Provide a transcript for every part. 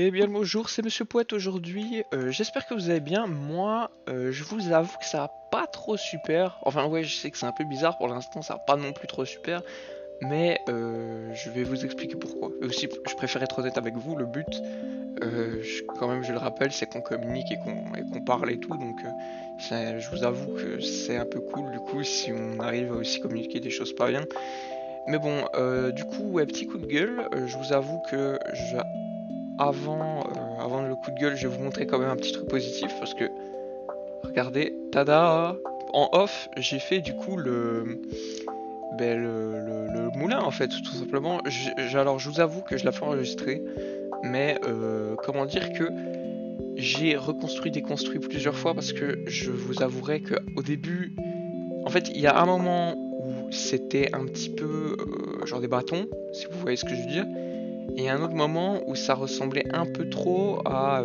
Eh bien le bonjour, c'est Monsieur Poète aujourd'hui. J'espère que vous allez bien. Moi, je vous avoue que ça va pas trop super. Enfin ouais, je sais que c'est un peu bizarre pour l'instant, ça va pas non plus trop super. Mais je vais vous expliquer pourquoi. Et aussi, je préfère être honnête avec vous. Le but, quand même, je le rappelle, c'est qu'on communique et qu'on parle et tout. Donc, je vous avoue que c'est un peu cool du coup si on arrive à aussi communiquer des choses pas bien. Mais bon, du coup, ouais, petit coup de gueule. Je vous avoue que avant le coup de gueule, je vais vous montrer quand même un petit truc positif parce que regardez, tada! En off, j'ai fait du coup le moulin en fait, tout simplement. Alors, je vous avoue que je l'ai fait enregistrer, mais comment dire que j'ai reconstruit, déconstruit plusieurs fois parce que je vous avouerai que au début, en fait, il y a un moment où c'était un petit peu genre des bâtons, si vous voyez ce que je veux dire, et un autre moment où ça ressemblait un peu trop à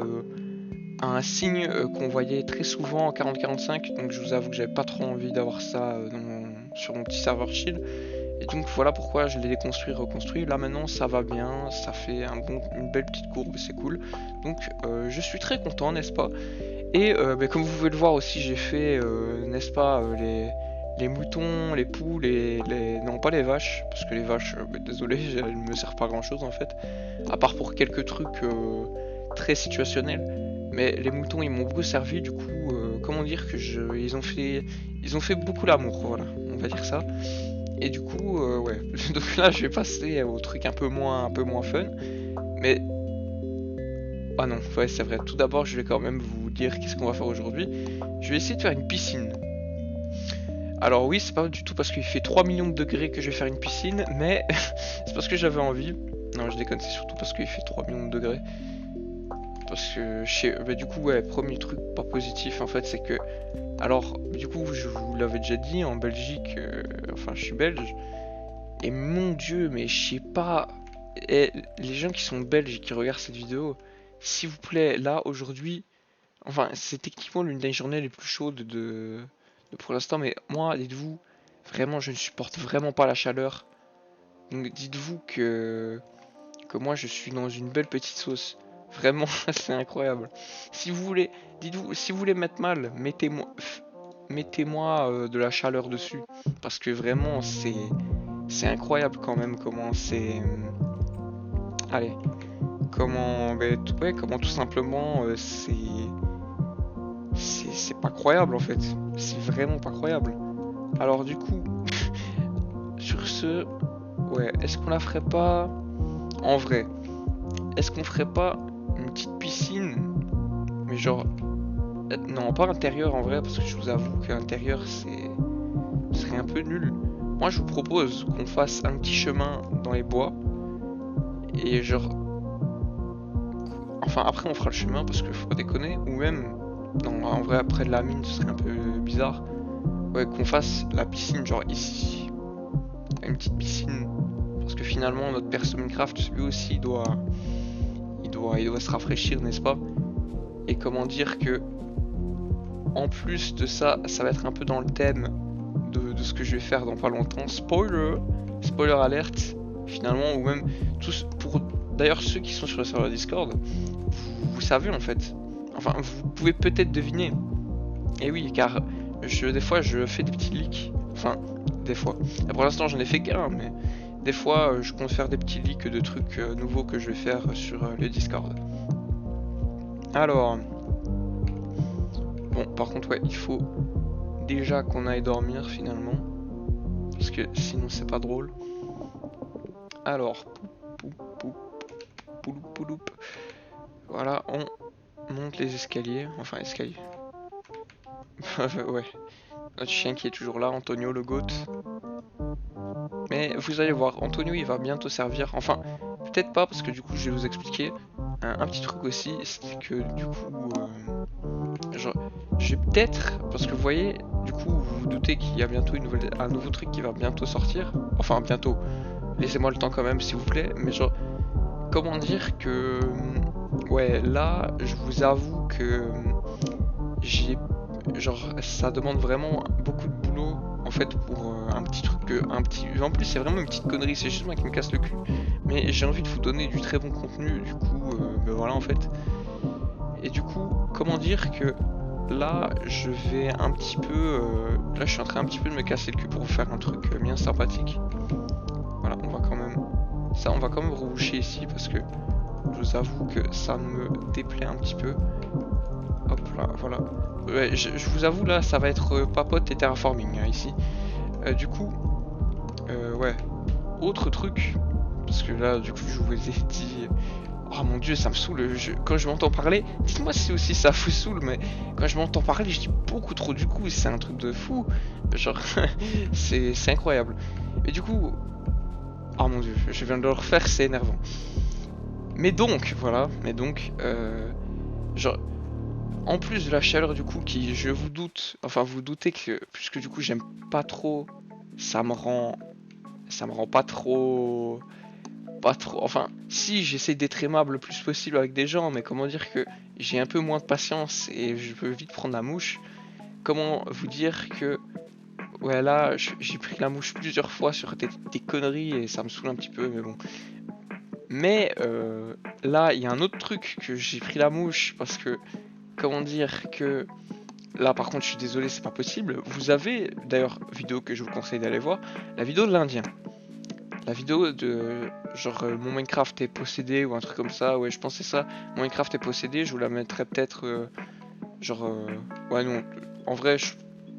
un signe qu'on voyait très souvent en 4045. Donc je vous avoue que j'avais pas trop envie d'avoir ça sur mon petit serveur chill. Et donc voilà pourquoi je l'ai déconstruit, reconstruit. Là maintenant ça va bien, ça fait une belle petite courbe, c'est cool. Donc je suis très content, n'est-ce pas? Et comme vous pouvez le voir aussi, j'ai fait, n'est-ce pas, les moutons, les poules non pas les vaches, parce que les vaches, désolé, elles ne me servent pas grand chose en fait, à part pour quelques trucs très situationnels. Mais les moutons ils m'ont beaucoup servi, du coup, comment dire que ils ont fait beaucoup l'amour, voilà, on va dire ça. Et du coup, ouais, donc là je vais passer au truc un peu moins fun, mais ah non, ouais, c'est vrai. Tout d'abord, je vais quand même vous dire qu'est-ce qu'on va faire aujourd'hui. Je vais essayer de faire une piscine. Alors oui, c'est pas du tout parce qu'il fait 3 millions de degrés que je vais faire une piscine, mais c'est parce que j'avais envie. Non, je déconne, c'est surtout parce qu'il fait 3 millions de degrés. Parce que bah, du coup, ouais, premier truc pas positif en fait, c'est que... Alors, du coup, je vous l'avais déjà dit, en Belgique, enfin, je suis belge, et mon dieu, mais je sais pas... Et les gens qui sont belges et qui regardent cette vidéo, s'il vous plaît, là, aujourd'hui, enfin, c'est techniquement l'une des journées les plus chaudes de pour l'instant, mais moi, dites-vous, vraiment, je ne supporte vraiment pas la chaleur. Donc dites-vous que moi, je suis dans une belle petite sauce. Vraiment, c'est incroyable. Si vous voulez, dites-vous, si vous voulez mettre mal, mettez-moi de la chaleur dessus. Parce que vraiment, c'est incroyable quand même comment c'est... allez, comment, ouais, comment tout simplement c'est pas croyable en fait. C'est vraiment pas croyable. Alors du coup, sur ce, ouais, est-ce qu'on la ferait pas en vrai? Est-ce qu'on ferait pas une petite piscine, mais genre non, pas intérieur en vrai parce que je vous avoue qu'intérieur ce serait un peu nul. Moi, je vous propose qu'on fasse un petit chemin dans les bois et genre enfin après on fera le chemin parce que faut pas déconner ou même non, en vrai après de la mine, ce serait un peu bizarre. Ouais, qu'on fasse la piscine genre ici. Une petite piscine. Parce que finalement, notre perso Minecraft, lui aussi, il doit se rafraîchir, n'est-ce pas? Et comment dire que, en plus de ça, ça va être un peu dans le thème de ce que je vais faire dans pas longtemps. Spoiler! Spoiler alerte, finalement, ou même tous, pour d'ailleurs ceux qui sont sur le serveur Discord, vous savez en fait. Enfin, vous pouvez peut-être deviner. Et oui, car des fois, je fais des petits leaks. Enfin, des fois. Et pour l'instant, j'en ai fait qu'un, mais des fois, je compte faire des petits leaks de trucs nouveaux que je vais faire sur le Discord. Alors, bon, par contre, ouais, il faut déjà qu'on aille dormir finalement. Parce que sinon, c'est pas drôle. Alors, pouloup, pouloup. Voilà, on monte les escaliers. Enfin, escaliers. Ouais. Notre chien qui est toujours là, Antonio le goat. Mais vous allez voir, Antonio il va bientôt servir. Enfin, peut-être pas parce que du coup je vais vous expliquer. Un petit truc aussi, c'est que du coup, genre, j'ai peut-être, parce que vous voyez, du coup vous vous doutez qu'il y a bientôt un nouveau truc qui va bientôt sortir. Enfin bientôt, laissez-moi le temps quand même s'il vous plaît. Mais genre, comment dire que, ouais là, je vous avoue que j'ai genre ça demande vraiment beaucoup de boulot en fait pour un petit truc un petit en plus c'est vraiment une petite connerie, c'est juste moi qui me casse le cul, mais j'ai envie de vous donner du très bon contenu, du coup me voilà en fait. Et du coup, comment dire que là, je vais un petit peu... là, je suis en train un petit peu de me casser le cul pour faire un truc bien sympathique. Voilà, on va quand même... Ça, on va quand même reboucher ici parce que je vous avoue que ça me déplaît un petit peu. Hop là, voilà. Ouais, je vous avoue, là, ça va être papote et terraforming hein, ici. Du coup, ouais. Autre truc, parce que là, du coup, je vous ai dit... Oh mon dieu, ça me saoule. Quand je m'entends parler, dites-moi si aussi ça vous saoule, mais quand je m'entends parler, je dis beaucoup trop du coup, c'est un truc de fou. Genre, c'est incroyable. Et du coup, oh mon dieu, je viens de le refaire, c'est énervant. Mais donc, voilà, genre, en plus de la chaleur du coup, qui, je vous doute, enfin, vous doutez que, puisque du coup, j'aime pas trop, ça me rend pas trop, enfin, si j'essaie d'être aimable le plus possible avec des gens, mais comment dire que j'ai un peu moins de patience et je peux vite prendre la mouche. Comment vous dire que, ouais, là, j'ai pris la mouche plusieurs fois sur des conneries et ça me saoule un petit peu, mais bon. Mais là, il y a un autre truc que j'ai pris la mouche parce que, comment dire que, là par contre, je suis désolé, c'est pas possible. Vous avez, d'ailleurs, vidéo que je vous conseille d'aller voir, la vidéo de l'Indien. La vidéo de genre mon Minecraft est possédé ou un truc comme ça, ouais je pense c'est ça, mon Minecraft est possédé, je vous la mettrai peut-être genre ouais non, en vrai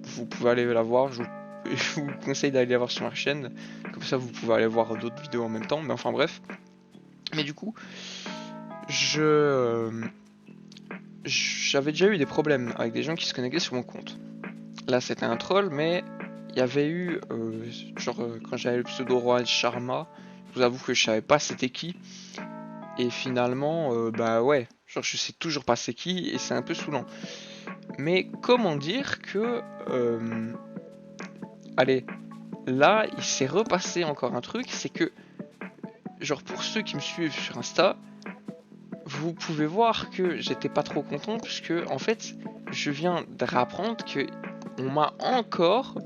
vous pouvez aller la voir, je vous conseille d'aller la voir sur ma chaîne, comme ça vous pouvez aller voir d'autres vidéos en même temps, mais enfin bref. Mais du coup, j'avais déjà eu des problèmes avec des gens qui se connectaient sur mon compte. Là c'était un troll, mais il y avait eu genre quand j'avais le pseudo Roi Sharma, je vous avoue que je savais pas c'était qui. Et finalement, bah ouais, genre je sais toujours pas c'est qui et c'est un peu saoulant. Mais comment dire que, allez, là il s'est repassé encore un truc, c'est que, genre pour ceux qui me suivent sur Insta, vous pouvez voir que j'étais pas trop content puisque en fait je viens de réapprendre que on m'a encore,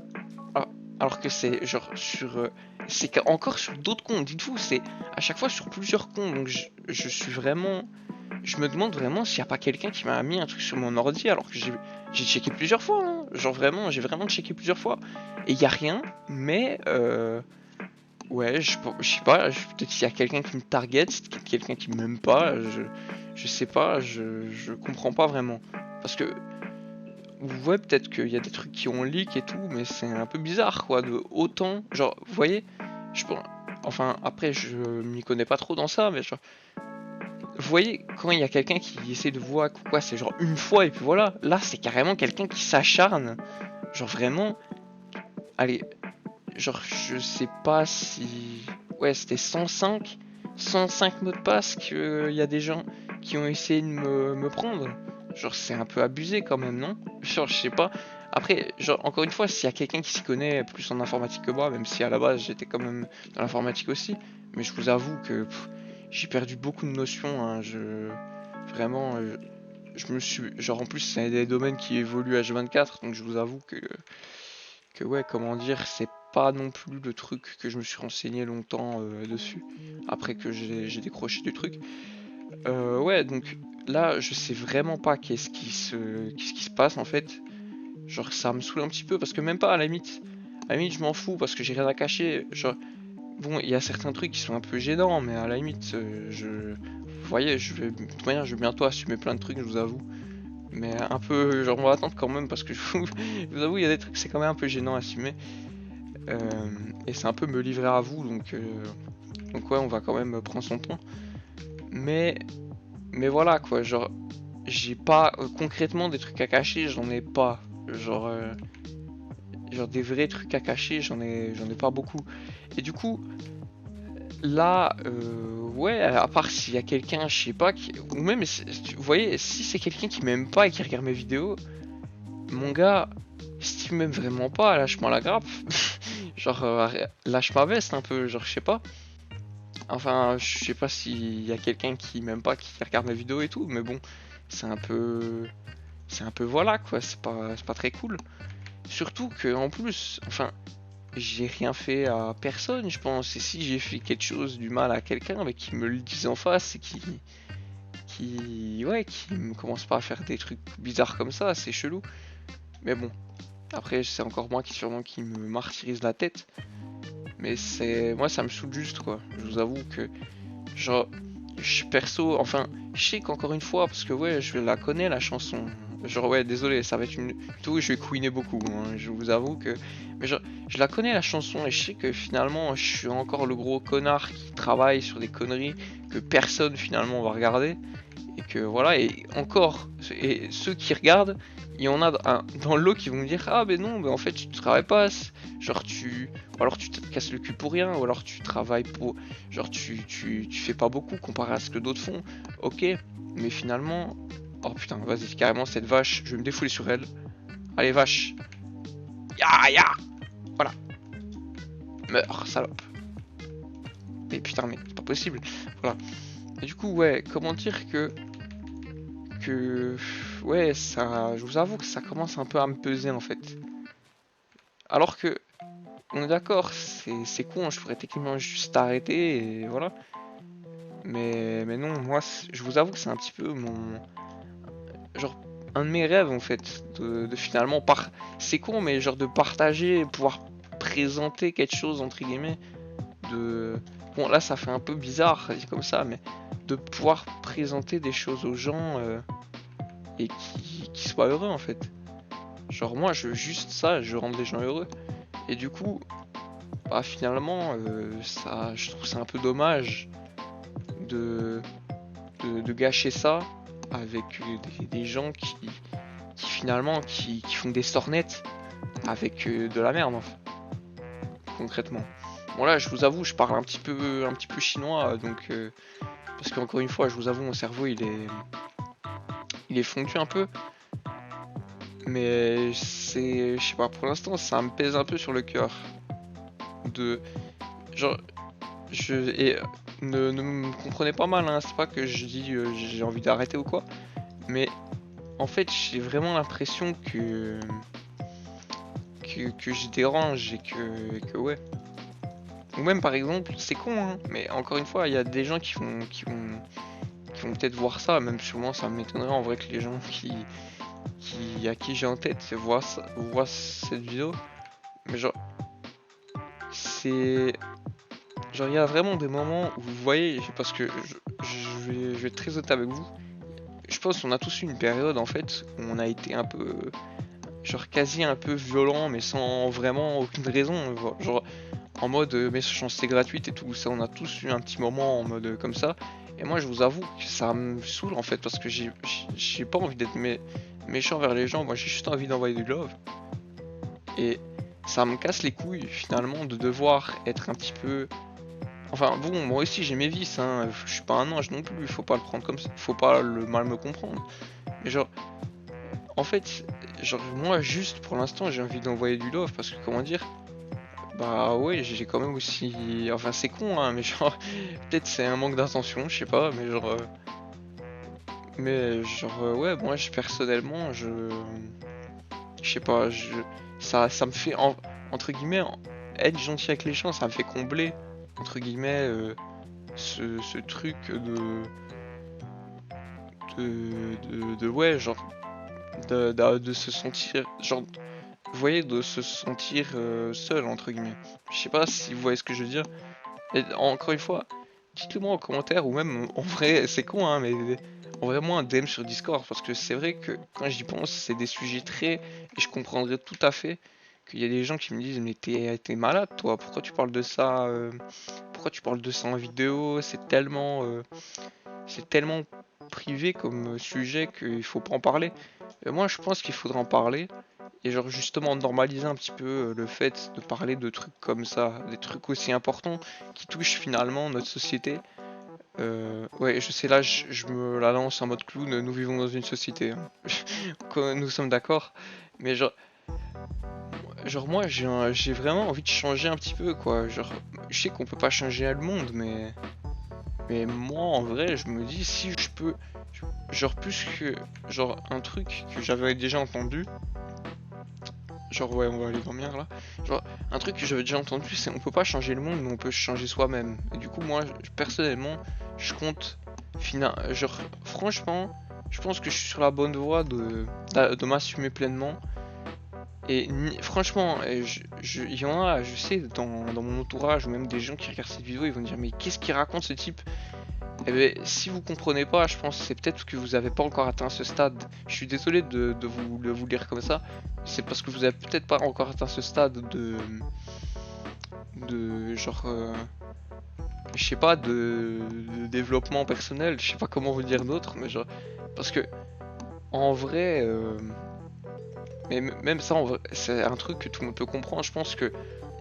alors que c'est genre sur, c'est encore sur d'autres comptes. Dites-vous, c'est à chaque fois sur plusieurs comptes, donc je suis vraiment. Je me demande vraiment s'il n'y a pas quelqu'un qui m'a mis un truc sur mon ordi alors que j'ai checké plusieurs fois. Hein. Genre vraiment, j'ai vraiment checké plusieurs fois. Et il n'y a rien, mais ouais, je sais pas, peut-être qu'il y a quelqu'un qui me target, quelqu'un qui m'aime pas, je sais pas, je comprends pas vraiment. Parce que, ouais, peut-être qu'il y a des trucs qui ont leak et tout, mais c'est un peu bizarre quoi, de autant, genre, vous voyez, je pense, enfin, après, je m'y connais pas trop dans ça, mais genre, vous voyez, quand il y a quelqu'un qui essaie de voir quoi, c'est genre une fois et puis voilà. Là, c'est carrément quelqu'un qui s'acharne. Genre vraiment. Allez, genre je sais pas si. Ouais, c'était 105. 105 mots de passe qu'il y a des gens qui ont essayé de me prendre. Genre c'est un peu abusé quand même, non? Genre je sais pas. Après, genre encore une fois, s'il y a quelqu'un qui s'y connaît plus en informatique que moi, même si à la base j'étais quand même dans l'informatique aussi, mais je vous avoue que j'ai perdu beaucoup de notions. Hein, vraiment, je me suis, genre en plus c'est des domaines qui évoluent H24, donc je vous avoue que ouais, comment dire, c'est pas non plus le truc que je me suis renseigné longtemps dessus. Après que j'ai décroché du truc. Ouais, donc là, je sais vraiment pas qu'est-ce qui se passe en fait. Genre ça me saoule un petit peu parce que même pas à la limite je m'en fous parce que j'ai rien à cacher. Genre bon, il y a certains trucs qui sont un peu gênants, mais à la limite, vous voyez, de toute manière, je vais bientôt assumer plein de trucs, je vous avoue. Mais un peu, genre, on va attendre quand même parce que je vous avoue, il y a des trucs, c'est quand même un peu gênant à assumer. Euh, et c'est un peu me livrer à vous, donc ouais, on va quand même prendre son temps. Mais, mais voilà quoi, genre, j'ai pas concrètement des trucs à cacher, j'en ai pas. Genre, genre des vrais trucs à cacher, j'en ai pas beaucoup. Et du coup, là, ouais, à part s'il y a quelqu'un, je sais pas, ou même, vous voyez, si c'est quelqu'un qui m'aime pas et qui regarde mes vidéos, mon gars, si tu m'aimes vraiment pas, lâche-moi la grappe. Genre, lâche ma veste un peu, genre, je sais pas. Enfin, je sais pas s'il y a quelqu'un qui m'aime pas, qui regarde mes vidéos et tout, mais bon, c'est un peu. C'est un peu voilà quoi, c'est pas très cool. Surtout que, en plus, enfin, j'ai rien fait à personne, je pense. Et si j'ai fait quelque chose du mal à quelqu'un, mais qui me le dise en face et qui qui me commence pas à faire des trucs bizarres comme ça, c'est chelou. Mais bon, après c'est encore moi qui me martyrise la tête. Mais moi ça me saoule juste quoi. Je vous avoue que genre perso, enfin je sais qu'encore une fois parce que ouais je la connais la chanson. Genre ouais désolé ça va être une tout je vais couiner beaucoup hein, je vous avoue que mais genre je la connais la chanson et je sais que finalement je suis encore le gros connard qui travaille sur des conneries que personne finalement va regarder et que voilà et encore et ceux qui regardent il y en a dans le lot qui vont me dire ah ben non mais en fait tu travailles pas genre ou alors tu te casses le cul pour rien ou alors tu travailles pour genre tu fais pas beaucoup comparé à ce que d'autres font ok mais finalement oh putain vas-y carrément cette vache je vais me défouler sur elle allez vache ya ya voilà meurs salope mais putain mais c'est pas possible voilà et du coup ouais comment dire que ouais ça je vous avoue que ça commence un peu à me peser en fait alors que on est d'accord c'est con je pourrais techniquement juste arrêter et voilà mais non moi je vous avoue que c'est un petit peu mon genre un de mes rêves en fait de finalement c'est con mais genre de partager pouvoir présenter quelque chose entre guillemets de bon là ça fait un peu bizarre dit comme ça mais de pouvoir présenter des choses aux gens et qui soient heureux en fait. Genre moi je veux juste ça, je veux rendre les gens heureux. Et du coup, bah finalement, ça, je trouve c'est un peu dommage de, de gâcher ça avec des gens qui finalement qui font des sornettes avec de la merde en fait, concrètement. Bon là je vous avoue je parle un petit peu chinois donc parce qu'encore une fois je vous avoue mon cerveau il est fondu un peu mais c'est je sais pas pour l'instant ça me pèse un peu sur le cœur de genre et ne me comprenez pas mal hein, c'est pas que je dis j'ai envie d'arrêter ou quoi mais en fait j'ai vraiment l'impression que je dérange et que ouais ou même par exemple c'est con hein, mais encore une fois il y a des gens qui vont peut-être voir ça même sûrement ça m'étonnerait en vrai que les gens à qui j'ai en tête voient cette vidéo mais genre c'est genre il y a vraiment des moments où vous voyez parce que je vais être très honnête avec vous je pense qu'on a tous eu une période en fait où on a été un peu genre quasi un peu violent mais sans vraiment aucune raison genre en mode mes chances c'est gratuite et tout ça on a tous eu un petit moment en mode comme ça et moi je vous avoue que ça me saoule en fait parce que j'ai pas envie d'être méchant vers les gens moi j'ai juste envie d'envoyer du love et ça me casse les couilles finalement de devoir être un petit peu enfin bon moi aussi j'ai mes vices hein je suis pas un ange non plus faut pas le prendre comme ça faut pas le mal me comprendre mais genre en fait genre moi juste pour l'instant j'ai envie d'envoyer du love parce que comment dire bah ouais j'ai quand même aussi enfin c'est con hein mais genre peut-être c'est un manque d'intention je sais pas mais genre ouais moi personnellement je sais pas ça me fait entre guillemets être gentil avec les gens ça me fait combler entre guillemets ce truc ouais genre de se sentir genre vous voyez de se sentir seul entre guillemets je sais pas si vous voyez ce que je veux dire et encore une fois dites-le moi en commentaire ou même en vrai c'est con hein mais envoyez-moi un DM sur Discord parce que c'est vrai que quand j'y pense c'est des sujets très et je comprendrais tout à fait qu'il y a des gens qui me disent mais t'es malade toi pourquoi tu parles de ça pourquoi tu parles de ça en vidéo c'est tellement privé comme sujet qu'il faut pas en parler et moi je pense qu'il faudrait en parler et genre justement normaliser un petit peu le fait de parler de trucs comme ça, des trucs aussi importants qui touchent finalement notre société. Ouais, je sais là, je me la lance en mode clown, nous vivons dans une société, hein. Nous sommes d'accord, mais genre moi j'ai vraiment envie de changer un petit peu quoi. Genre, je sais qu'on peut pas changer le monde, mais moi en vrai, je me dis si je peux, genre plus que genre un truc que j'avais déjà entendu. Genre ouais on va aller dormir là. Genre un truc que j'avais déjà entendu c'est on peut pas changer le monde mais on peut changer soi-même. Et du coup moi personnellement je compte Genre, franchement, je pense que je suis sur la bonne voie de m'assumer pleinement. Et franchement, il y en a, je sais, dans mon entourage, ou même des gens qui regardent cette vidéo, ils vont dire, mais qu'est-ce qu'il raconte ce type? Eh ben, si vous comprenez pas, je pense que c'est peut-être que vous avez pas encore atteint ce stade. Je suis désolé de vous dire comme ça. C'est parce que vous avez peut-être pas encore atteint ce stade de genre, je sais pas, de développement personnel. Je sais pas comment vous dire d'autre, mais genre, parce que en vrai, mais même ça, en vrai, c'est un truc que tout le monde peut comprendre. Je pense que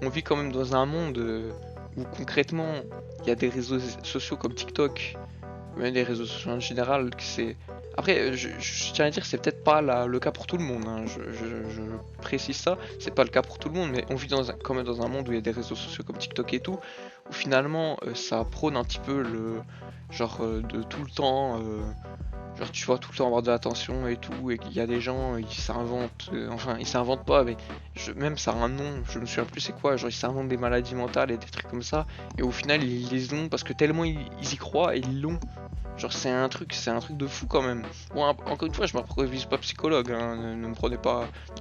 on vit quand même dans un monde où concrètement, il y a des réseaux sociaux comme TikTok, même les réseaux sociaux en général, que c'est. Après, je tiens à dire, c'est peut-être pas le cas pour tout le monde, hein. Je précise ça, c'est pas le cas pour tout le monde, mais on vit quand même dans un monde où il y a des réseaux sociaux comme TikTok et tout, où finalement ça prône un petit peu le genre de tout le temps, genre tu vois tout le temps avoir de l'attention et tout, et qu'il y a des gens qui s'inventent, enfin ils s'inventent pas, mais même ça a un nom, je me souviens plus c'est quoi, genre ils s'inventent des maladies mentales et des trucs comme ça, et au final ils les ont parce que tellement ils y croient et ils l'ont. Genre c'est un truc de fou quand même. Bon, encore une fois, je m'improvise pas psychologue, hein, ne le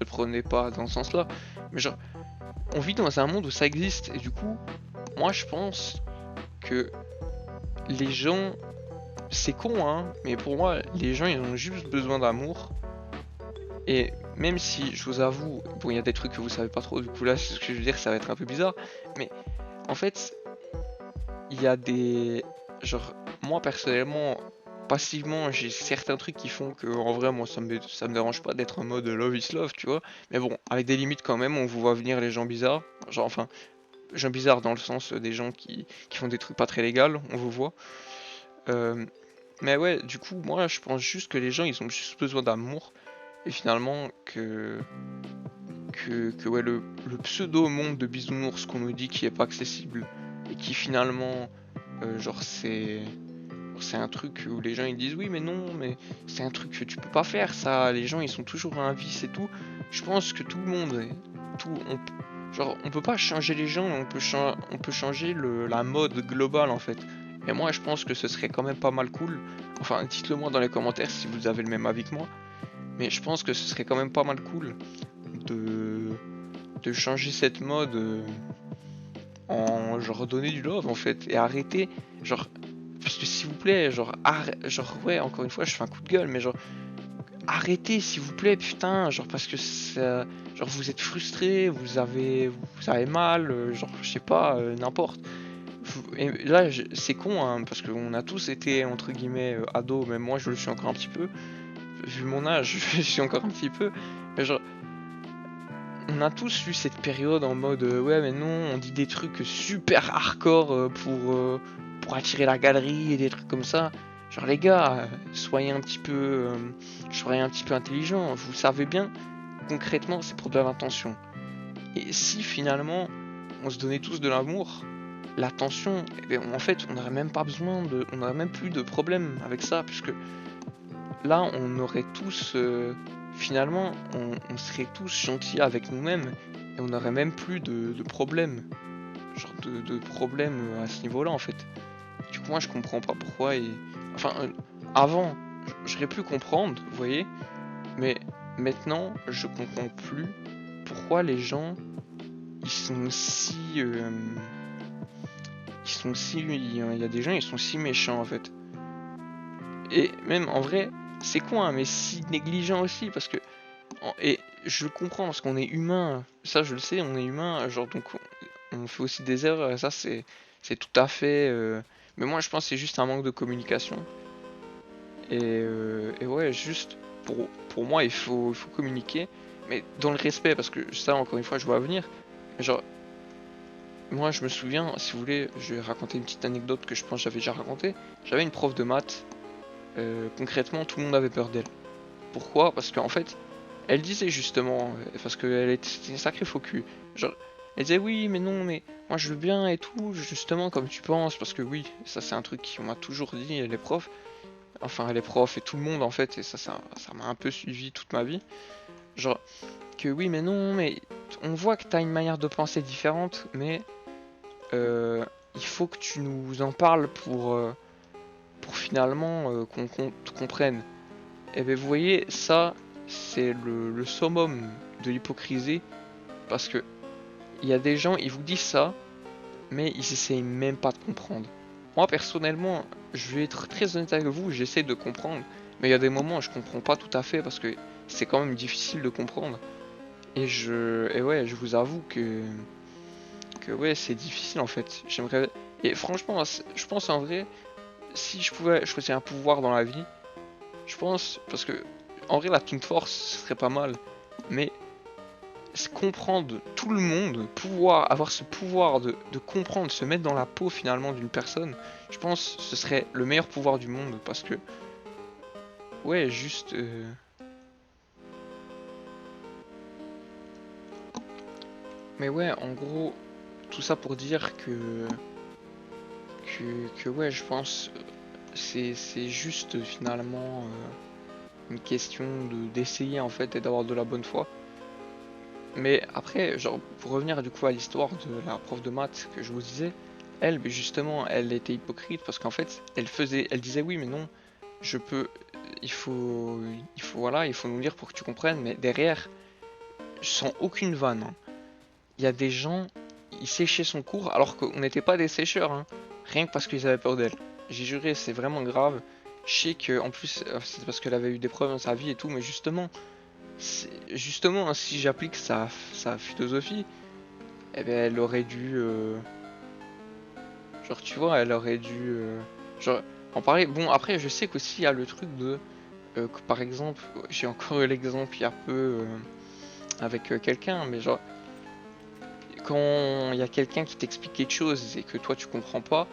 prenez pas dans ce sens-là. Mais genre, on vit dans un monde où ça existe, et du coup, moi je pense que les gens, c'est con, hein, mais pour moi, les gens ils ont juste besoin d'amour. Et même si, je vous avoue, bon, il y a des trucs que vous savez pas trop, du coup là, c'est ce que je veux dire, ça va être un peu bizarre. Mais en fait, il y a des. Genre, moi personnellement, passivement, j'ai certains trucs qui font que, en vrai, moi, ça me dérange pas d'être en mode love is love, tu vois. Mais bon, avec des limites quand même, on vous voit venir les gens bizarres. Genre, enfin, gens bizarres dans le sens des gens qui font des trucs pas très légaux, on vous voit. Euh, mais ouais, du coup, moi, je pense juste que les gens, ils ont juste besoin d'amour. Et finalement, que ouais, le pseudo-monde de bisounours qu'on nous dit qui est pas accessible, et qui finalement, genre, c'est un truc où les gens ils disent oui mais non mais c'est un truc que tu peux pas faire ça, les gens ils sont toujours à un vice et tout. Je pense que tout le monde tout genre on peut pas changer les gens, on peut changer la mode globale en fait. Et moi je pense que ce serait quand même pas mal cool, enfin dites-le moi dans les commentaires si vous avez le même avis que moi, mais je pense que ce serait quand même pas mal cool de de changer cette mode, en genre donner du love en fait et arrêter genre, parce que s'il vous plaît, genre ouais, encore une fois, je fais un coup de gueule, mais genre arrêtez s'il vous plaît, putain, genre parce que genre vous êtes frustré, vous avez mal, genre je sais pas, n'importe. Et là c'est con hein, parce qu'on a tous été entre guillemets ados, même moi je le suis encore un petit peu, vu mon âge, je suis encore un petit peu, mais genre on a tous eu cette période en mode ouais mais non, on dit des trucs super hardcore pour attirer la galerie et des trucs comme ça. Genre les gars, soyez un petit peu intelligents. Vous savez bien, concrètement, c'est pour de l'intention. Et si finalement on se donnait tous de l'amour, l'attention, eh bien, en fait, on n'aurait même pas besoin on n'aurait même plus de problème avec ça, puisque là, on aurait tous, finalement, on serait tous gentils avec nous-mêmes et on n'aurait même plus de problèmes, genre de problèmes à ce niveau-là en fait. Du coup, moi, je comprends pas pourquoi enfin, avant, j'aurais pu comprendre, vous voyez, mais maintenant, je comprends plus pourquoi les gens, ils sont si, il y a des gens, ils sont si méchants en fait. Et même en vrai, c'est con, hein, mais si négligent aussi, parce que et je le comprends parce qu'on est humain, ça je le sais, on est humain, genre donc on fait aussi des erreurs, ça c'est tout à fait. Mais moi je pense que c'est juste un manque de communication. Et ouais, juste pour moi il faut communiquer, mais dans le respect, parce que ça encore une fois je vois à venir. Genre moi je me souviens, si vous voulez, je vais raconter une petite anecdote que je pense que j'avais déjà raconté. J'avais une prof de maths, concrètement tout le monde avait peur d'elle. Pourquoi? Parce qu'en fait, elle disait justement, parce qu'elle était une sacrée faux cul. Genre, elle disait oui, mais non, mais moi je veux bien et tout, justement comme tu penses, parce que oui, ça c'est un truc qu'on m'a toujours dit les profs, enfin les profs et tout le monde en fait, et ça m'a un peu suivi toute ma vie. Genre, que oui, mais non, mais on voit que t'as une manière de penser différente, mais il faut que tu nous en parles pour finalement qu'on comprenne. Et bien vous voyez, ça c'est le summum de l'hypocrisie, parce que il y a des gens, ils vous disent ça, mais ils essayent même pas de comprendre. Moi personnellement, je vais être très honnête avec vous, j'essaie de comprendre, mais il y a des moments où je comprends pas tout à fait parce que c'est quand même difficile de comprendre. Et ouais, je vous avoue que ouais, c'est difficile en fait. J'aimerais, et franchement, je pense en vrai, si je pouvais choisir un pouvoir dans la vie, je pense, parce que en vrai la Team Force ce serait pas mal, mais comprendre tout le monde, pouvoir avoir ce pouvoir de comprendre, se mettre dans la peau finalement d'une personne, je pense que ce serait le meilleur pouvoir du monde parce que ouais, juste mais ouais, en gros, tout ça pour dire que ouais, je pense c'est juste finalement une question d'essayer en fait et d'avoir de la bonne foi. Mais après, genre, pour revenir du coup à l'histoire de la prof de maths que je vous disais, elle, mais justement, elle était hypocrite parce qu'en fait, elle disait oui, mais non, je peux, voilà, il faut nous lire pour que tu comprennes, mais derrière, sans aucune vanne, hein, il y a des gens, ils séchaient son cours alors qu'on n'était pas des sécheurs, hein, rien que parce qu'ils avaient peur d'elle. J'ai juré, c'est vraiment grave. Je sais que, en plus, c'est parce qu'elle avait eu des problèmes dans sa vie et tout, mais justement, si j'applique sa philosophie, eh ben, elle aurait dû, genre, tu vois, elle aurait dû, genre, en parler. Bon, après, je sais qu'aussi il y a le truc de, que, par exemple, j'ai encore eu l'exemple il y a peu avec quelqu'un, mais genre, quand il y a quelqu'un qui t'explique quelque chose et que toi tu comprends pas,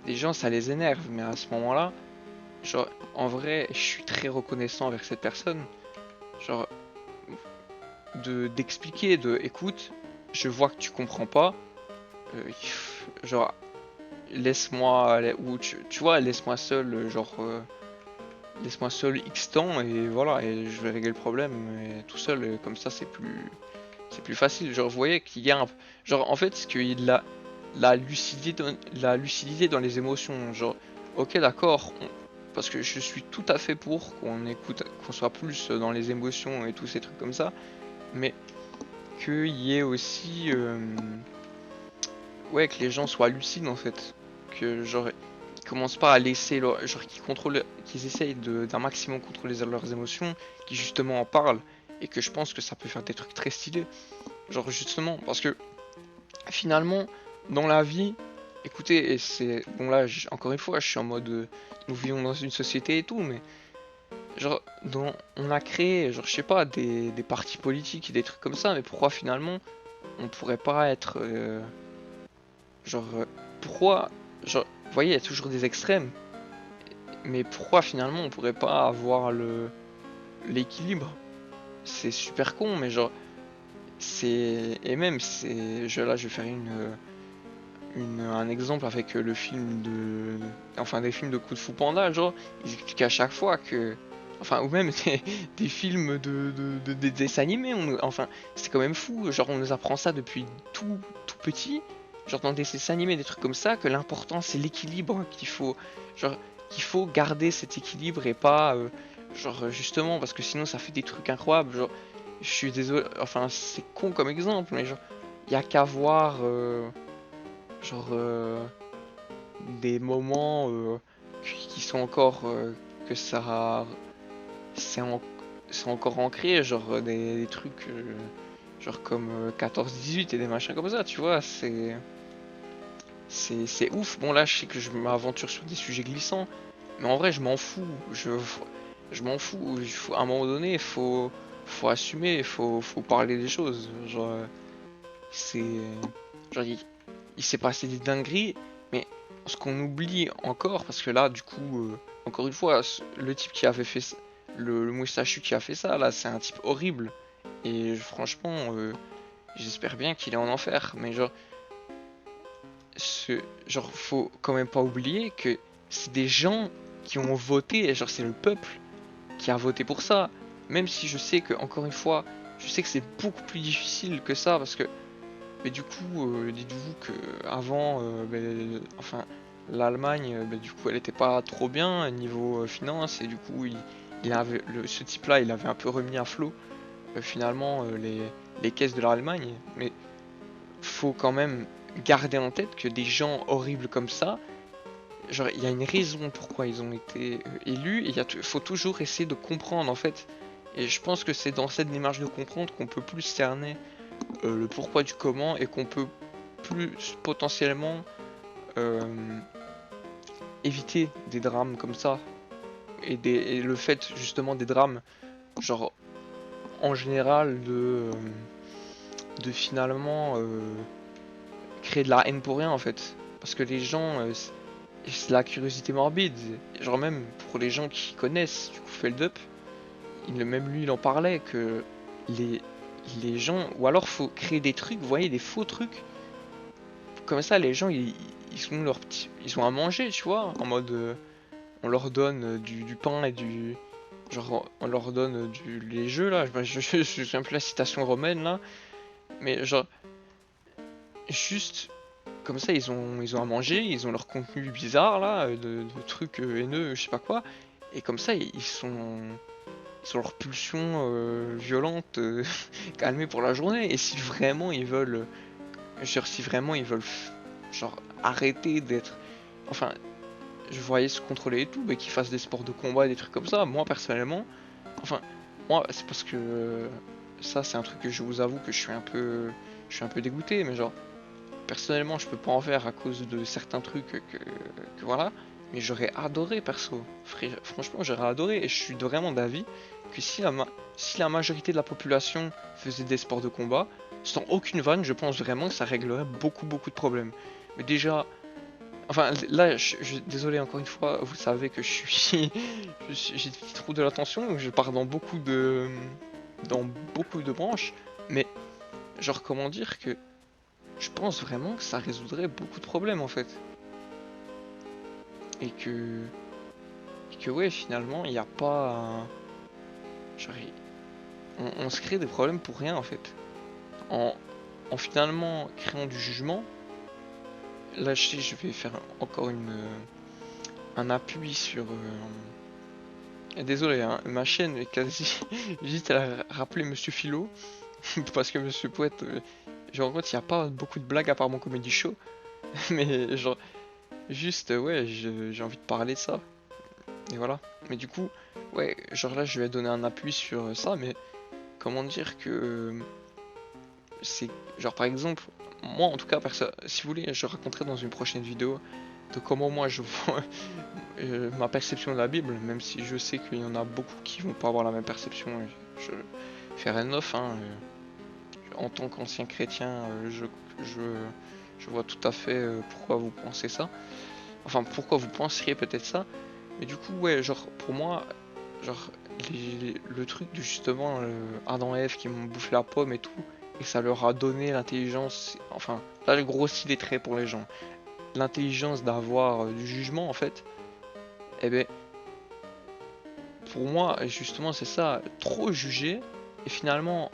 les gens ça les énerve, mais à ce moment-là, genre, en vrai, je suis très reconnaissant avec cette personne, genre, d'expliquer, écoute, je vois que tu comprends pas, genre, laisse-moi, ou tu vois, laisse-moi seul, laisse-moi seul X temps et voilà, et je vais régler le problème et tout seul, et comme ça c'est plus facile. Genre, vous voyez qu'il y a un, genre, en fait, ce qu'il a la lucidité dans les émotions, genre, ok, d'accord, parce que je suis tout à fait pour qu'on écoute, qu'on soit plus dans les émotions et tous ces trucs comme ça, mais qu'il y ait aussi, ouais, que les gens soient lucides en fait, que genre ils commencent pas à laisser genre qu'ils contrôlent, qu'ils essayent d'un maximum contrôler leurs émotions, qui justement en parlent et que je pense que ça peut faire des trucs très stylés, genre justement parce que finalement dans la vie, écoutez, et c'est bon là encore une fois je suis en mode nous vivons dans une société et tout, mais genre on a créé genre je sais pas des partis politiques et des trucs comme ça, mais pourquoi finalement on pourrait pas être genre, pourquoi, genre, vous voyez, il y a toujours des extrêmes, mais pourquoi finalement on pourrait pas avoir l'équilibre? C'est super con, mais genre, et même, là, je vais faire un exemple avec le film enfin, des films de Kung Fu Panda, genre, ils expliquent à chaque fois que, enfin, ou même des films des dessins animés, enfin, c'est quand même fou, genre, on nous apprend ça depuis tout petit, genre, dans des dessins animés, des trucs comme ça, que l'important c'est l'équilibre, genre, qu'il faut garder cet équilibre et pas, genre, justement, parce que sinon ça fait des trucs incroyables, genre, je suis désolé, enfin, c'est con comme exemple, mais genre, il y a qu'à voir, genre, des moments qui sont encore que ça c'est en- c'est encore ancré, genre des trucs genre comme 14-18 et des machins comme ça, tu vois, c'est ouf. Bon là je sais que je m'aventure sur des sujets glissants, mais en vrai je m'en fous, je m'en fous. À un moment donné faut assumer, faut parler des choses, genre c'est genre il s'est passé des dingueries, mais ce qu'on oublie encore, parce que là, du coup, encore une fois, le type qui avait fait le moustachu qui a fait ça, là, c'est un type horrible. Et franchement, j'espère bien qu'il est en enfer. Mais genre, genre, faut quand même pas oublier que c'est des gens qui ont voté, et genre, c'est le peuple qui a voté pour ça. Même si je sais que, encore une fois, je sais que c'est beaucoup plus difficile que ça, parce que mais du coup, dites-vous que avant, enfin, l'Allemagne, bah, du coup, elle était pas trop bien niveau finance, et du coup, ce type-là, il avait un peu remis à flot finalement les caisses de l'Allemagne. Mais faut quand même garder en tête que des gens horribles comme ça, genre, il y a une raison pourquoi ils ont été élus, et faut toujours essayer de comprendre en fait. Et je pense que c'est dans cette démarche de comprendre qu'on peut plus cerner le pourquoi du comment, et qu'on peut plus potentiellement euh, éviter des drames comme ça. Et le fait justement des drames, genre en général de finalement créer de la haine pour rien en fait. Parce que les gens, c'est la curiosité morbide. Genre même pour les gens qui connaissent du coup Feldup, même lui il en parlait que les, les gens, ou alors faut créer des trucs, vous voyez, des faux trucs. Comme ça les gens ils ont à manger, tu vois, en mode on leur donne du pain et du... Genre on leur donne les jeux là, je suis un peu la citation romaine là, mais genre juste comme ça ils ont à manger, ils ont leur contenu bizarre là, de trucs haineux, je sais pas quoi, et comme ça ils sont leur pulsion violente calmées pour la journée. Et si vraiment ils veulent, genre si vraiment ils veulent genre arrêter d'être, enfin je voyais se contrôler et tout, mais qu'ils fassent des sports de combat et des trucs comme ça. Moi personnellement, enfin moi c'est parce que ça c'est un truc que je vous avoue que je suis un peu dégoûté, mais genre personnellement, je peux pas en faire à cause de certains trucs que voilà. Mais j'aurais adoré, perso. Franchement, j'aurais adoré. Et je suis vraiment d'avis que si la majorité de la population faisait des sports de combat, sans aucune vanne, je pense vraiment que ça réglerait beaucoup, beaucoup de problèmes. Mais déjà, enfin, là, désolé encore une fois, vous savez que j'ai trop de l'attention, donc je pars dans beaucoup de branches. Mais, genre, comment dire que je pense vraiment que ça résoudrait beaucoup de problèmes en fait. Et que ouais, finalement, il n'y a pas. Genre, on se crée des problèmes pour rien en fait. En, en finalement créant du jugement, là je vais faire encore un appui sur. Désolé, hein, ma chaîne est quasi. J'hésite à la rappeler Monsieur Philo, parce que Monsieur Poète, genre en fait, il n'y a pas beaucoup de blagues à part mon comedy show. Mais genre, juste, ouais, j'ai envie de parler de ça. Et voilà. Mais du coup, ouais, genre là, je vais donner un appui sur ça, mais comment dire que c'est. Genre par exemple, moi en tout cas, si vous voulez, je raconterai dans une prochaine vidéo de comment moi je vois ma perception de la Bible, même si je sais qu'il y en a beaucoup qui vont pas avoir la même perception. Je faire un off, hein, en tant qu'ancien chrétien, je vois tout à fait pourquoi vous pensez ça. Enfin, pourquoi vous penseriez peut-être ça. Mais du coup, ouais, genre, pour moi, genre, le truc de justement Adam et Ève qui m'ont bouffé la pomme et tout, et ça leur a donné l'intelligence, enfin, là, je grossis les traits pour les gens, l'intelligence d'avoir du jugement, en fait, et ben, pour moi, justement, c'est ça, trop juger, et finalement,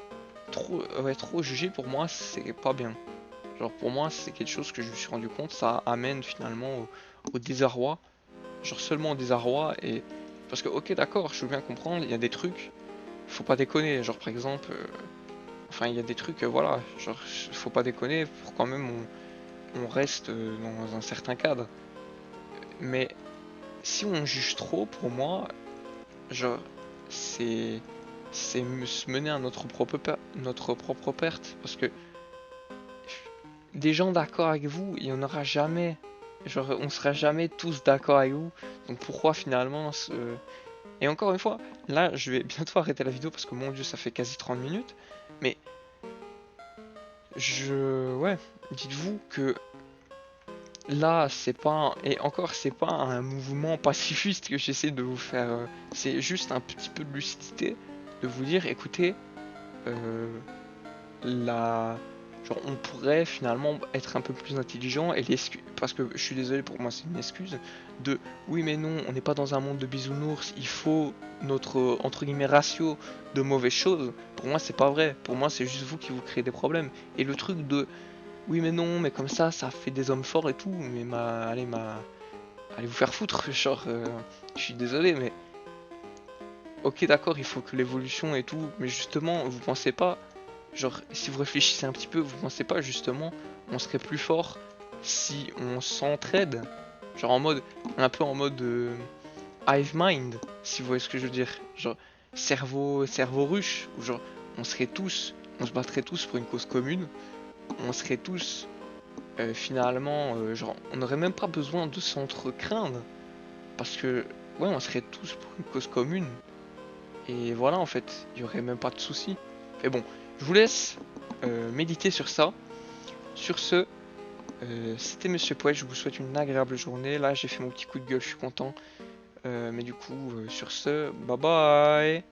trop juger, pour moi, c'est pas bien. Genre, pour moi, c'est quelque chose que je me suis rendu compte, ça amène finalement au désarroi, genre seulement au désarroi. Et parce que ok, d'accord, je veux bien comprendre, il y a des trucs, faut pas déconner, genre par exemple enfin il y a des trucs voilà, genre faut pas déconner pour quand même on reste dans un certain cadre. Mais si on juge trop, pour moi, genre c'est se mener à notre propre perte, parce que des gens d'accord avec vous, il y en aura jamais. Genre on sera jamais tous d'accord avec vous, donc pourquoi finalement Et encore une fois, là, je vais bientôt arrêter la vidéo parce que mon dieu, ça fait quasi 30 minutes. Mais ouais, dites-vous que là, c'est pas. Et encore, c'est pas un mouvement pacifiste que j'essaie de vous faire. C'est juste un petit peu de lucidité. De vous dire, écoutez, euh, la. Genre, on pourrait finalement être un peu plus intelligent et l'excuse, parce que je suis désolé, pour moi c'est une excuse, de oui mais non, on n'est pas dans un monde de bisounours, il faut notre entre guillemets ratio de mauvaises choses. Pour moi c'est pas vrai, pour moi c'est juste vous qui vous créez des problèmes. Et le truc de oui mais non, mais comme ça fait des hommes forts et tout, mais allez vous faire foutre, genre, je suis désolé, mais ok, d'accord, il faut que l'évolution et tout, mais justement, vous pensez pas, genre, si vous réfléchissez un petit peu, vous pensez pas, justement, on serait plus fort si on s'entraide, genre en mode, un peu en mode hive mind, si vous voyez ce que je veux dire, genre, cerveau ruche, ou genre, on serait tous, on se battrait tous pour une cause commune, on serait tous, finalement, genre, on n'aurait même pas besoin de s'entre-craindre, parce que, ouais, on serait tous pour une cause commune. Et voilà, en fait, il y aurait même pas de souci. Mais bon, je vous laisse méditer sur ça. Sur ce, c'était Monsieur Poète, je vous souhaite une agréable journée. Là, j'ai fait mon petit coup de gueule, je suis content. Mais du coup, sur ce, bye bye.